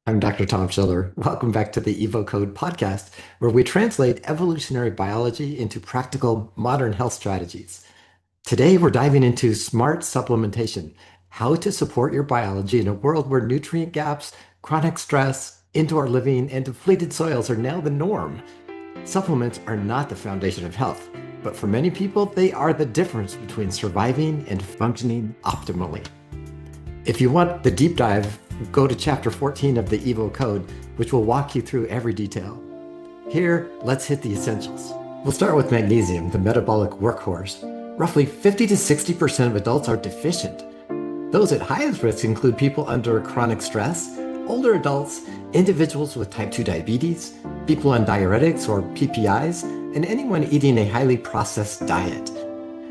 I'm Dr. Tom Schiller. Welcome back to the EvoCode podcast, where we translate evolutionary biology into practical modern health strategies. Today, we're diving into smart supplementation, how to support your biology in a world where nutrient gaps, chronic stress, indoor living, and depleted soils are now the norm. Supplements are not the foundation of health, but for many people, they are the difference between surviving and functioning optimally. If you want the deep dive, go to chapter 14 of the Evo Code, which will walk you through every detail. Here, let's hit the essentials. We'll start with magnesium, the metabolic workhorse. Roughly 50 to 60% of adults are deficient. Those at highest risk include people under chronic stress, older adults, individuals with type 2 diabetes, people on diuretics or PPIs, and anyone eating a highly processed diet.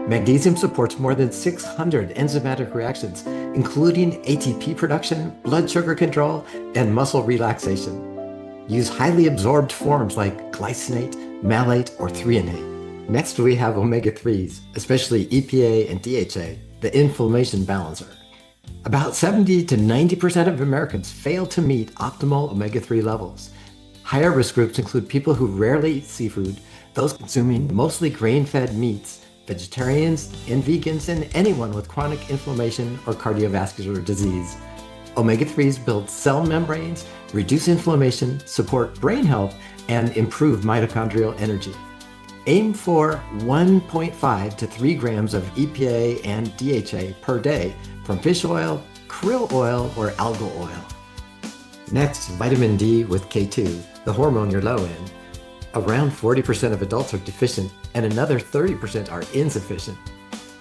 Magnesium supports more than 600 enzymatic reactions, including ATP production, blood sugar control, and muscle relaxation. Use highly absorbed forms like glycinate, malate, or threonate. Next, we have omega-3s, especially EPA and DHA, the inflammation balancer. About 70 to 90% of Americans fail to meet optimal omega-3 levels. Higher risk groups include people who rarely eat seafood, those consuming mostly grain-fed meats, vegetarians and vegans, and anyone with chronic inflammation or cardiovascular disease. Omega-3s build cell membranes, reduce inflammation, support brain health, and improve mitochondrial energy. Aim for 1.5 to 3 grams of EPA and DHA per day from fish oil, krill oil, or algal oil. Next, vitamin D with K2, the hormone you're low in. Around 40% of adults are deficient, and another 30% are insufficient.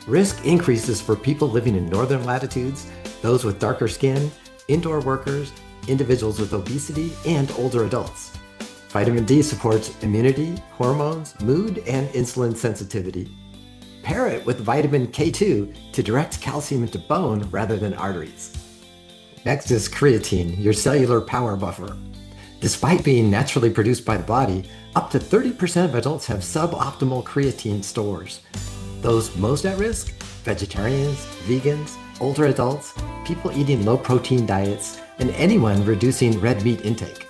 Risk increases for people living in northern latitudes, those with darker skin, indoor workers, individuals with obesity, and older adults. Vitamin D supports immunity, hormones, mood, and insulin sensitivity. Pair it with vitamin K2 to direct calcium into bone rather than arteries. Next is creatine, your cellular power buffer. Despite being naturally produced by the body, up to 30% of adults have suboptimal creatine stores. Those most at risk: vegetarians, vegans, older adults, people eating low-protein diets, and anyone reducing red meat intake.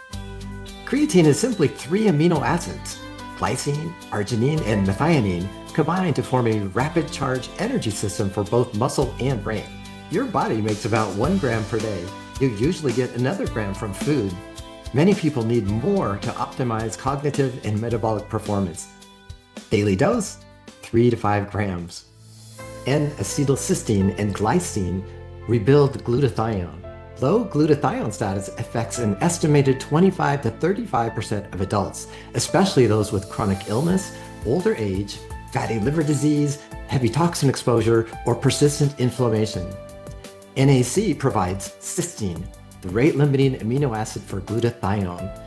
Creatine is simply 3 amino acids, glycine, arginine, and methionine, combined to form a rapid-charge energy system for both muscle and brain. Your body makes about 1 gram per day. You usually get another gram from food. Many people need more to optimize cognitive and metabolic performance. Daily dose, 3 to 5 grams. N-acetylcysteine and glycine rebuild glutathione. Low glutathione status affects an estimated 25 to 35% of adults, especially those with chronic illness, older age, fatty liver disease, heavy toxin exposure, or persistent inflammation. NAC provides cysteine, the rate-limiting amino acid for glutathione.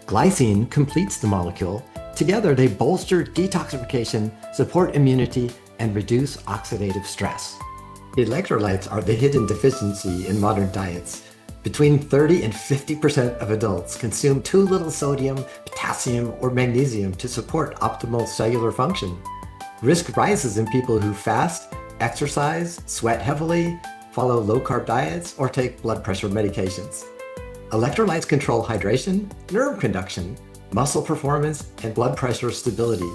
Glycine completes the molecule. Together, they bolster detoxification, support immunity, and reduce oxidative stress. Electrolytes are the hidden deficiency in modern diets. Between 30 and 50% of adults consume too little sodium, potassium, or magnesium to support optimal cellular function. Risk rises in people who fast, exercise, sweat heavily, follow low-carb diets, or take blood pressure medications. Electrolytes control hydration, nerve conduction, muscle performance, and blood pressure stability.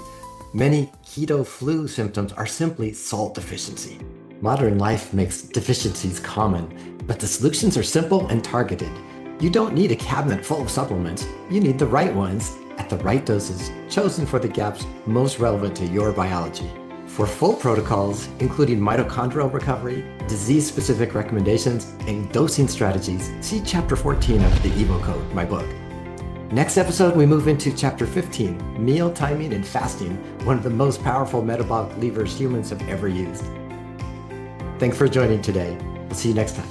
Many keto flu symptoms are simply salt deficiency. Modern life makes deficiencies common, but the solutions are simple and targeted. You don't need a cabinet full of supplements. You need the right ones at the right doses, chosen for the gaps most relevant to your biology. For full protocols, including mitochondrial recovery, disease-specific recommendations, and dosing strategies, see Chapter 14 of the Evo Code, my book. Next episode, we move into Chapter 15, Meal Timing and Fasting, one of the most powerful metabolic levers humans have ever used. Thanks for joining today. We'll see you next time.